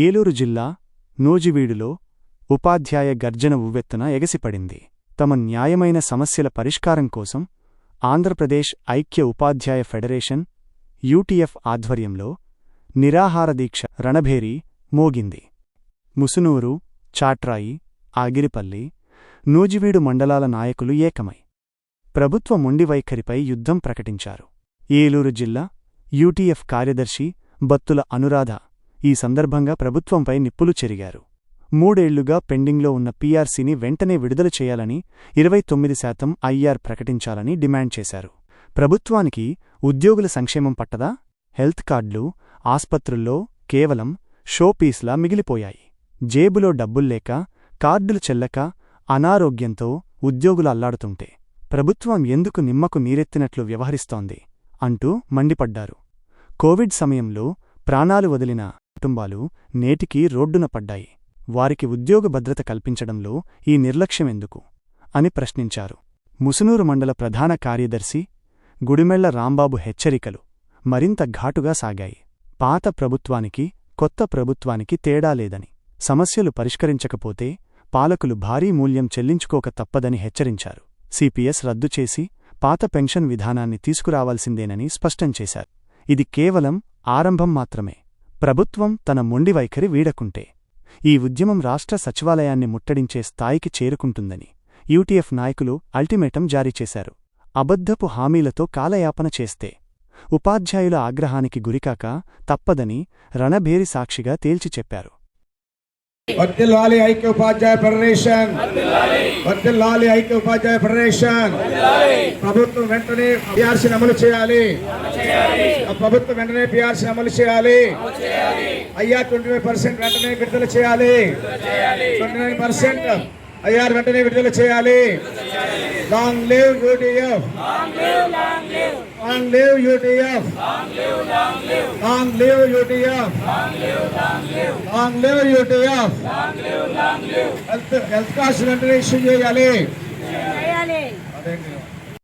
ఏలూరు జిల్లా నూజివీడులో ఉపాధ్యాయ గర్జన ఉవ్వెత్తున ఎగసిపడింది. తమ న్యాయమైన సమస్యల పరిష్కారం కోసం ఆంధ్రప్రదేశ్ ఐక్య ఉపాధ్యాయ ఫెడరేషన్ యూటీఎఫ్ ఆధ్వర్యంలో నిరాహారదీక్ష రణభేరీ మోగింది. ముసునూరు, చాట్రాయి, ఆగిరిపల్లి, నూజివీడు మండలాల నాయకులు ఏకమై ప్రభుత్వ మొండి వైఖరిపై యుద్ధం ప్రకటించారు. ఏలూరు జిల్లా యూటీఎఫ్ కార్యదర్శి బత్తుల అనురాధ ఈ సందర్భంగా ప్రభుత్వంపై నిప్పులు చెరిగారు. 3 ఏళ్లుగా పెండింగ్లో ఉన్న పీఆర్సీని వెంటనే విడుదల చేయాలని 29% ఐఆర్ ప్రకటించాలని డిమాండ్ చేశారు. ప్రభుత్వానికి ఉద్యోగుల సంక్షేమం పట్టదా? హెల్త్ కార్డులు ఆస్పత్రుల్లో కేవలం షోపీస్లా మిగిలిపోయాయి. జేబులో డబ్బుల్లేక, కార్డులు చెల్లక, అనారోగ్యంతో ఉద్యోగులు అల్లాడుతుంటే ప్రభుత్వం ఎందుకు నిమ్మకు నీరెత్తినట్లు వ్యవహరిస్తోంది అంటూ మండిపడ్డారు. కోవిడ్ సమయంలో ప్రాణాలు వదిలిన కుటుంబాలు నేటికీ రోడ్డున పడ్డాయి. వారికి ఉద్యోగ భద్రత కల్పించడంలో ఈ నిర్లక్ష్యమెందుకు అని ప్రశ్నించారు. ముసునూరు మండల ప్రధాన కార్యదర్శి గుడిమెళ్ల రాంబాబు హెచ్చరికలు మరింత ఘాటుగా సాగాయి. పాత ప్రభుత్వానికి కొత్త ప్రభుత్వానికి తేడా లేదని, సమస్యలు పరిష్కరించకపోతే పాలకులు భారీ మూల్యం చెల్లించుకోక తప్పదని హెచ్చరించారు. సిపిఎస్ రద్దు చేసి పాత పెన్షన్ విధానాన్ని తీసుకురావాల్సిందేనని స్పష్టం చేశారు. ఇది కేవలం ఆరంభం మాత్రమే. ప్రభుత్వం తన మొండి వైఖరి వీడకుంటే ఈ ఉద్యమం రాష్ట్ర సచివాలయాన్ని ముట్టడించే స్థాయికి చేరుకుంటుందని యూటీఎఫ్ నాయకులు అల్టిమేటం జారీ చేశారు. అబద్ధపు హామీలతో కాలయాపన చేస్తే ఉపాధ్యాయుల ఆగ్రహానికి గురికాక తప్పదని రణభేరి సాక్షిగా తేల్చి చెప్పారు. వర్ధిల్లాలి ఐక్య ఉపాధ్యాయ ఫెడరేషన్, వర్ధిల్లాలి ఐక్య ఉపాధ్యాయ ఫెడరేషన్. ప్రభుత్వం వెంటనే పీఆర్సీని అమలు చేయాలి. ప్రభుత్వం వెంటనే పీఆర్సీని అమలు చేయాలి. ఐఆర్ 25% వెంటనే విడుదల చేయాలి. 29% ఐఆర్ వెంటనే విడుదల చేయాలి. Long live UTF, long live UTF, long live UTF, long live UTF. Health cards వెంటనే ఇష్యూ చేయాలి.